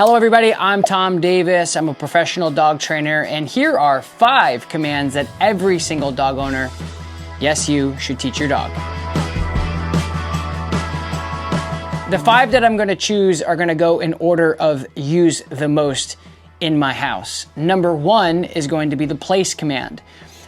Hello everybody, I'm Tom Davis. I'm a professional dog trainer, and here are 5 commands that every single dog owner, yes you, should teach your dog. The 5 that I'm gonna choose are gonna go in order of use the most in my house. Number 1 is going to be the place command.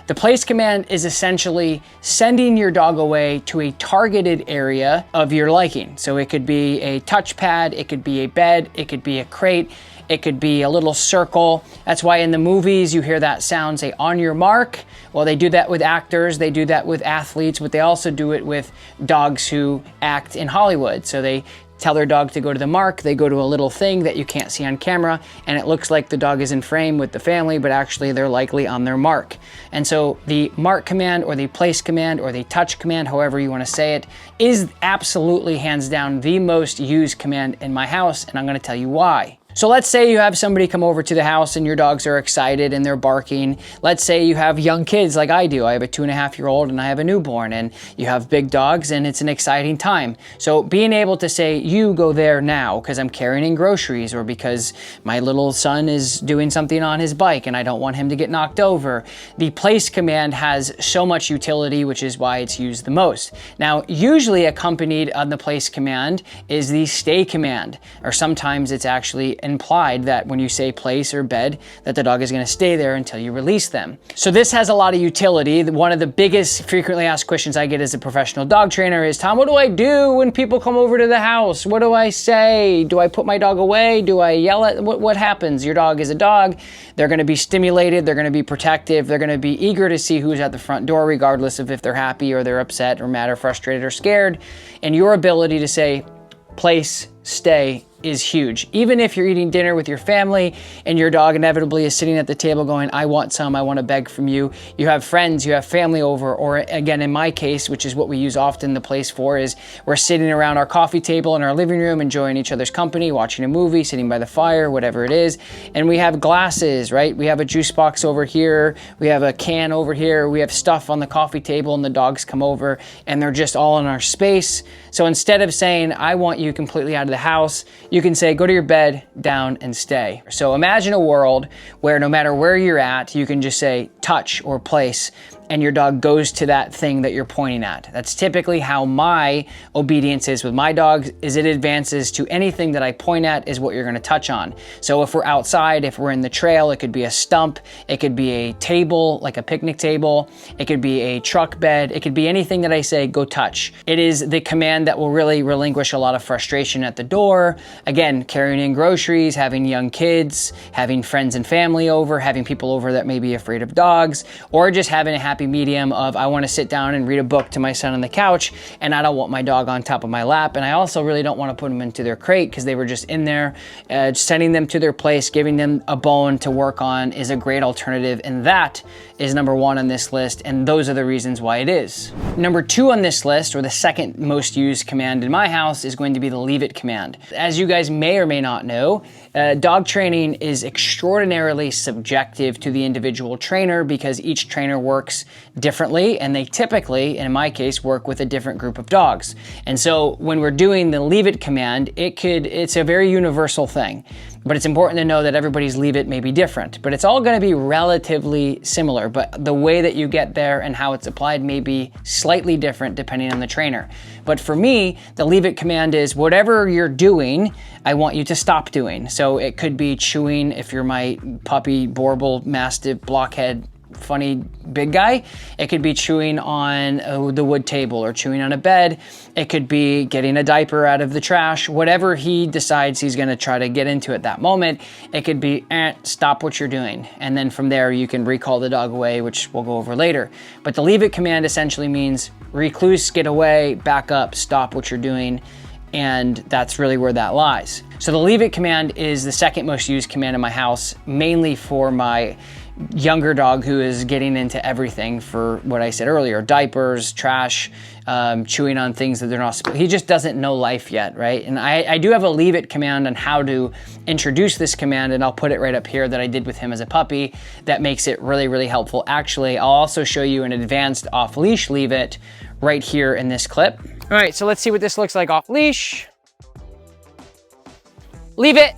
The place command is essentially sending your dog away to a targeted area of your liking. So it could be a touchpad, it could be a bed, it could be a crate, it could be a little circle. That's why in the movies you hear that sound, say, on your mark. Well, they do that with actors, they do that with athletes, but they also do it with dogs who act in Hollywood. So they tell their dog to go to the mark, they go to a little thing that you can't see on camera, and it looks like the dog is in frame with the family, but actually they're likely on their mark. And so the mark command or the place command or the touch command, however you want to say it, is absolutely hands down the most used command in my house, and I'm going to tell you why. So let's say you have somebody come over to the house and your dogs are excited and they're barking. Let's say you have young kids like I do. I have a 2.5-year-old and I have a newborn, and you have big dogs and it's an exciting time. So being able to say, you go there now because I'm carrying in groceries, or because my little son is doing something on his bike and I don't want him to get knocked over. The place command has so much utility, which is why it's used the most. Now, usually accompanied on the place command is the stay command, or sometimes it's actually implied that when you say place or bed, that the dog is going to stay there until you release them. So this has a lot of utility. One of the biggest frequently asked questions I get as a professional dog trainer is, Tom, what do I do when people come over to the house? What do I say? Do I put my dog away? Do I yell at, what happens? Your dog is a dog. They're going to be stimulated. They're going to be protective. They're going to be eager to see who's at the front door, regardless of if they're happy or they're upset or mad or frustrated or scared. And your ability to say place, stay, is huge. Even if you're eating dinner with your family and your dog inevitably is sitting at the table going, I want some, I want to beg from you. You have friends, you have family over, or again, in my case, which is what we use often the place for, is we're sitting around our coffee table in our living room, enjoying each other's company, watching a movie, sitting by the fire, whatever it is. And we have glasses, right? We have a juice box over here. We have a can over here. We have stuff on the coffee table, and the dogs come over and they're just all in our space. So instead of saying, I want you completely out of the house, you can say, go to your bed, down, and stay. So imagine a world where no matter where you're at, you can just say touch or place, and your dog goes to that thing that you're pointing at. That's typically how my obedience is with my dogs, is it advances to anything that I point at is what you're gonna touch on. So if we're outside, if we're in the trail, it could be a stump, it could be a table, like a picnic table, it could be a truck bed, it could be anything that I say, go touch. It is the command that will really relinquish a lot of frustration at the door. Again, carrying in groceries, having young kids, having friends and family over, having people over that may be afraid of dogs, or just having a happy medium of, I want to sit down and read a book to my son on the couch, and I don't want my dog on top of my lap, and I also really don't want to put them into their crate because they were just in there. Sending them to their place, giving them a bone to work on is a great alternative, and that is number 1 on this list, and those are the reasons why it is. Number 2 on this list, or the second most used command in my house, is going to be the leave it command. As you guys may or may not know, dog training is extraordinarily subjective to the individual trainer because each trainer works differently, and they typically, in my case, work with a different group of dogs. And so when we're doing the leave it command, it's a very universal thing. But it's important to know that everybody's leave it may be different, but it's all going to be relatively similar, but the way that you get there and how it's applied may be slightly different depending on the trainer. But for me, the leave it command is whatever you're doing, I want you to stop doing. So it could be chewing if you're my puppy, Borbal, Mastiff, Blockhead, funny big guy. It could be chewing on the wood table or chewing on a bed. It could be getting a diaper out of the trash. Whatever he decides he's going to try to get into at that moment, it could be, stop what you're doing. And then from there, you can recall the dog away, which we'll go over later. But the leave it command essentially means recluse, get away, back up, stop what you're doing. And that's really where that lies. So the leave it command is the second most used command in my house, mainly for my younger dog who is getting into everything, for what I said earlier, diapers, trash, chewing on things that they're not supposed. He just doesn't know life yet, right? And I do have a leave it command on how to introduce this command, and I'll put it right up here that I did with him as a puppy. That makes it really, really helpful. Actually, I'll also show you an advanced off-leash leave it right here in this clip. All right, so let's see what this looks like off leash. Leave it.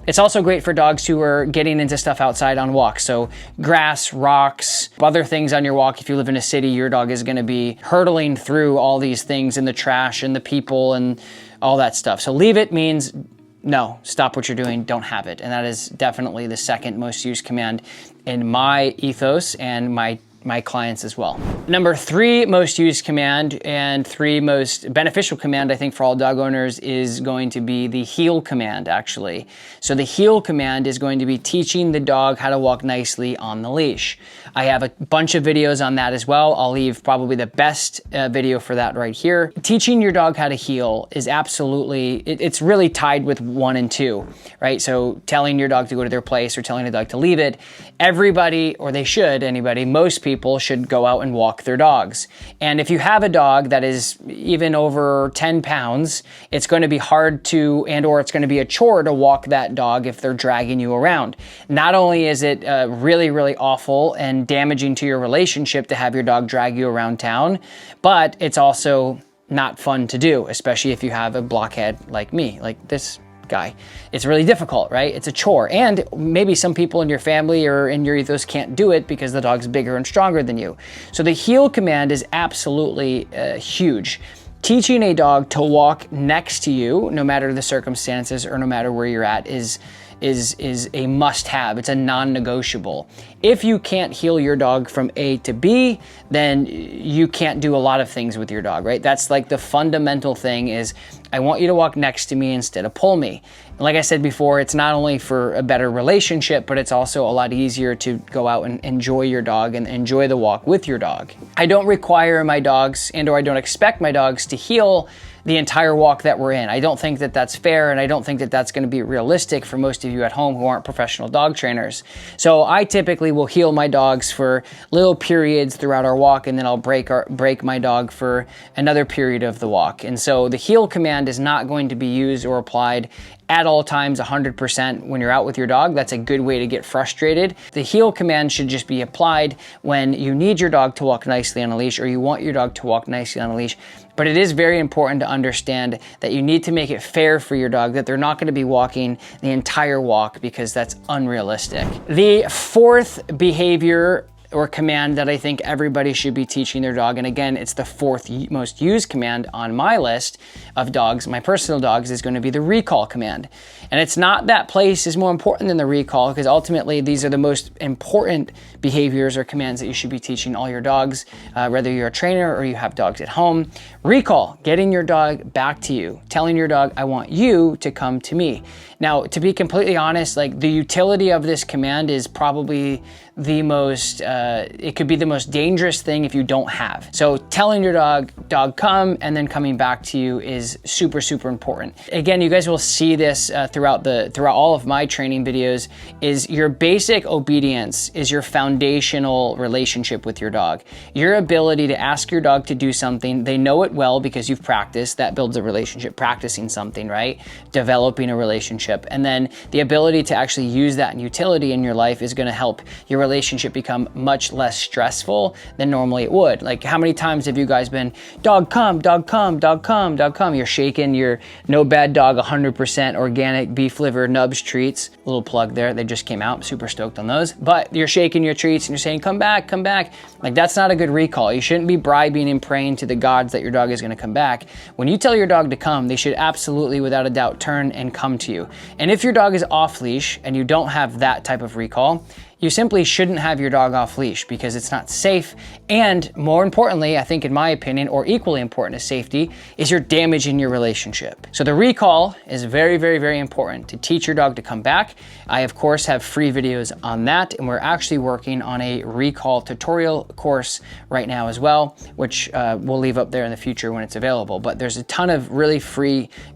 It's also great for dogs who are getting into stuff outside on walks. So grass, rocks, other things on your walk. If you live in a city, your dog is going to be hurtling through all these things and the trash and the people and all that stuff. So leave it means no, stop what you're doing, don't have it. And that is definitely the second most used command in my ethos and my clients as well. Number 3 most used command and 3 most beneficial command, I think, for all dog owners is going to be the heel command, actually. So the heel command is going to be teaching the dog how to walk nicely on the leash. I have a bunch of videos on that as well. I'll leave probably the best video for that right here. Teaching your dog how to heel is absolutely, it's really tied with 1 and 2, right? So telling your dog to go to their place or telling a dog to leave it, everybody, or they should, anybody, most people should go out and walk their dogs. And if you have a dog that is even over 10 pounds, it's going to be hard to, or it's going to be a chore to walk that dog if they're dragging you around. Not only is it really, really awful and damaging to your relationship to have your dog drag you around town, but it's also not fun to do, especially if you have a blockhead like me, like this guy. It's really difficult, right? It's a chore. And maybe some people in your family or in your ethos can't do it because the dog's bigger and stronger than you. So the heel command is absolutely huge. Teaching a dog to walk next to you, no matter the circumstances or no matter where you're at, is a must-have. It's a non-negotiable. If you can't heel your dog from A to B, then you can't do a lot of things with your dog, right? That's like the fundamental thing is, I want you to walk next to me instead of pull me. And like I said before, it's not only for a better relationship, but it's also a lot easier to go out and enjoy your dog and enjoy the walk with your dog. I don't require my dogs or I don't expect my dogs to heel the entire walk that we're in. I don't think that that's fair, and I don't think that that's going to be realistic for most of you at home who aren't professional dog trainers. So I typically will heel my dogs for little periods throughout our walk, and then I'll break my dog for another period of the walk. And so the heel command is not going to be used or applied at all times 100% when you're out with your dog. That's a good way to get frustrated. The heel command should just be applied when you need your dog to walk nicely on a leash or you want your dog to walk nicely on a leash. But it is very important to understand that you need to make it fair for your dog, that they're not going to be walking the entire walk because that's unrealistic. The 4th behavior or command that I think everybody should be teaching their dog, and again, it's the 4th most used command on my list of dogs, my personal dogs, is going to be the recall command. And it's not that place is more important than the recall, because ultimately these are the most important behaviors or commands that you should be teaching all your dogs, whether you're a trainer or you have dogs at home. Recall, getting your dog back to you, telling your dog, I want you to come to me. Now, to be completely honest, like the utility of this command is probably the most, it could be the most dangerous thing if you don't have. So telling your dog come, and then coming back to you is super, super important. Again, you guys will see this throughout all of my training videos, is your basic obedience is your foundational relationship with your dog. Your ability to ask your dog to do something, they know it well because you've practiced, that builds a relationship, practicing something, right? Developing a relationship. And then the ability to actually use that in utility in your life is gonna help your relationship become much less stressful than normally it would. Like, how many times have you guys been, dog come, dog come, dog come, dog come? You're shaking your No Bad Dog 100% organic beef liver Nubs treats. Little plug there, they just came out, super stoked on those. But you're shaking your treats and you're saying, come back, come back. Like, that's not a good recall. You shouldn't be bribing and praying to the gods that your dog is gonna come back. When you tell your dog to come, they should absolutely, without a doubt, turn and come to you. And if your dog is off leash and you don't have that type of recall, you simply shouldn't have your dog off leash because it's not safe. And more importantly, I think in my opinion, or equally important as safety, is you're damaging your relationship. So the recall is very, very, very important to teach your dog to come back. I, of course, have free videos on that, and we're actually working on a recall tutorial course right now as well, which we'll leave up there in the future when it's available. But there's a ton of really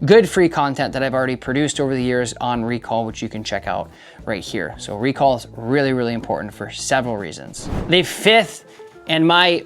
good free content that I've already produced over the years on recall, which you can check out right here. So recall is really, really important for several reasons. The 5th, and my,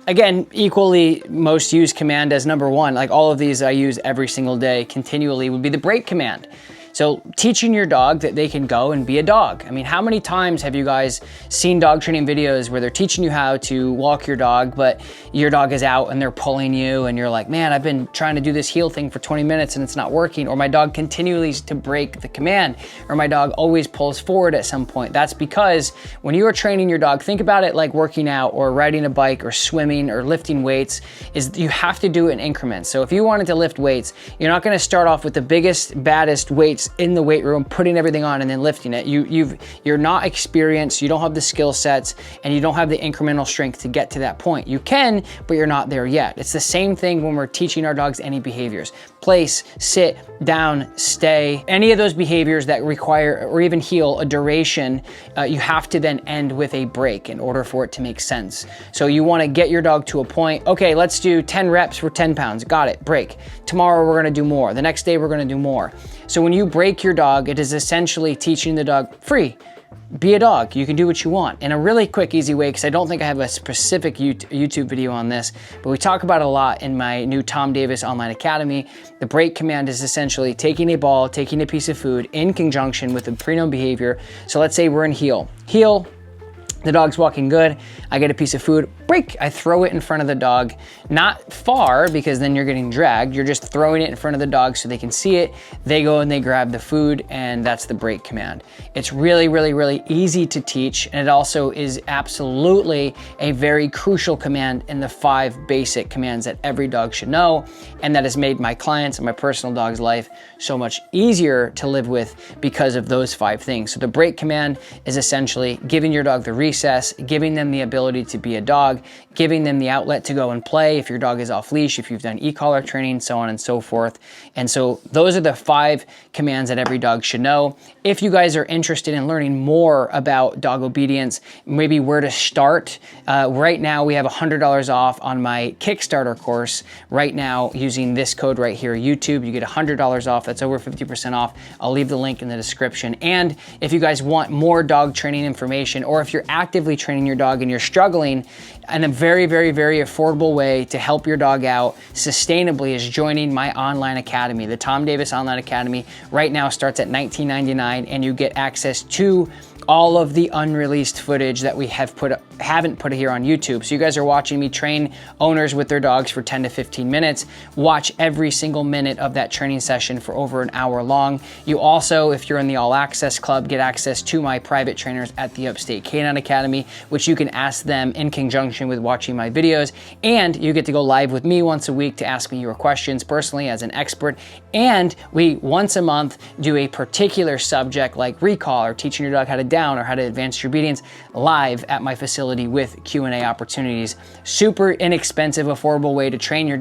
again, equally most used command as number 1, like all of these I use every single day continually, would be the break command. So teaching your dog that they can go and be a dog. I mean, how many times have you guys seen dog training videos where they're teaching you how to walk your dog, but your dog is out and they're pulling you and you're like, man, I've been trying to do this heel thing for 20 minutes and it's not working, or my dog continues to break the command, or my dog always pulls forward at some point. That's because when you are training your dog, think about it like working out or riding a bike or swimming or lifting weights, is you have to do it in increments. So if you wanted to lift weights, you're not gonna start off with the biggest, baddest weights in the weight room, putting everything on and then lifting it. You're not experienced, you don't have the skill sets, and you don't have the incremental strength to get to that point. You can, but you're not there yet. It's the same thing when we're teaching our dogs any behaviors. Place, sit, down, stay, any of those behaviors that require, or even heel, a duration, you have to then end with a break in order for it to make sense. So you wanna get your dog to a point, okay, let's do 10 reps for 10 pounds, got it, break. Tomorrow we're gonna do more, the next day we're gonna do more. So when you break your dog, it is essentially teaching the dog, free, be a dog, you can do what you want. In a really quick, easy way, because I don't think I have a specific YouTube video on this, but we talk about it a lot in my new Tom Davis Online Academy. The break command is essentially taking a ball, taking a piece of food in conjunction with a pre-known behavior. So let's say we're in heel. Heel, the dog's walking good, I get a piece of food, break, I throw it in front of the dog. Not far, because then you're getting dragged, you're just throwing it in front of the dog so they can see it, they go and they grab the food, and that's the break command. It's really, really, really easy to teach, and it also is absolutely a very crucial command in the 5 basic commands that every dog should know, and that has made my clients and my personal dog's life so much easier to live with because of those 5 things. So the break command is essentially giving your dog the recess, giving them the ability to be a dog, giving them the outlet to go and play if your dog is off leash, if you've done e-collar training, so on and so forth. And so those are the 5 commands that every dog should know. If you guys are interested in learning more about dog obedience, maybe where to start, right now we have $100 off on my Kickstarter course right now using this code right here, YouTube. You get $100 off, that's over 50% off. I'll leave the link in the description. And if you guys want more dog training information, or if you're actively training your dog and you're struggling, and a very, very, very affordable way to help your dog out sustainably is joining my online academy. The Tom Davis Online Academy right now starts at $19.99, and you get access to all of the unreleased footage that we haven't put here on YouTube. So you guys are watching me train owners with their dogs for 10 to 15 minutes. Watch every single minute of that training session for over an hour long. You also, if you're in the All Access Club, get access to my private trainers at the Upstate Canine Academy, which you can ask them in conjunction with watching my videos. And you get to go live with me once a week to ask me your questions personally as an expert. And we, once a month, do a particular subject like recall or teaching your dog how to down or how to advance your obedience live at my facility with Q&A opportunities. Super inexpensive, affordable way to train your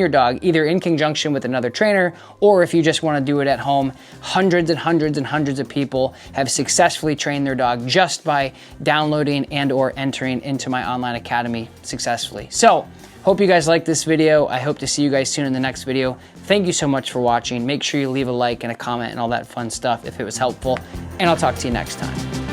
dog either in conjunction with another trainer, or if you just want to do it at home. Hundreds and hundreds and hundreds of people have successfully trained their dog just by downloading and or entering into my online academy successfully. So hope you guys like this video. I hope to see you guys soon in the next video. Thank you so much for watching. Make sure you leave a like and a comment and all that fun stuff if it was helpful, and I'll talk to you next time.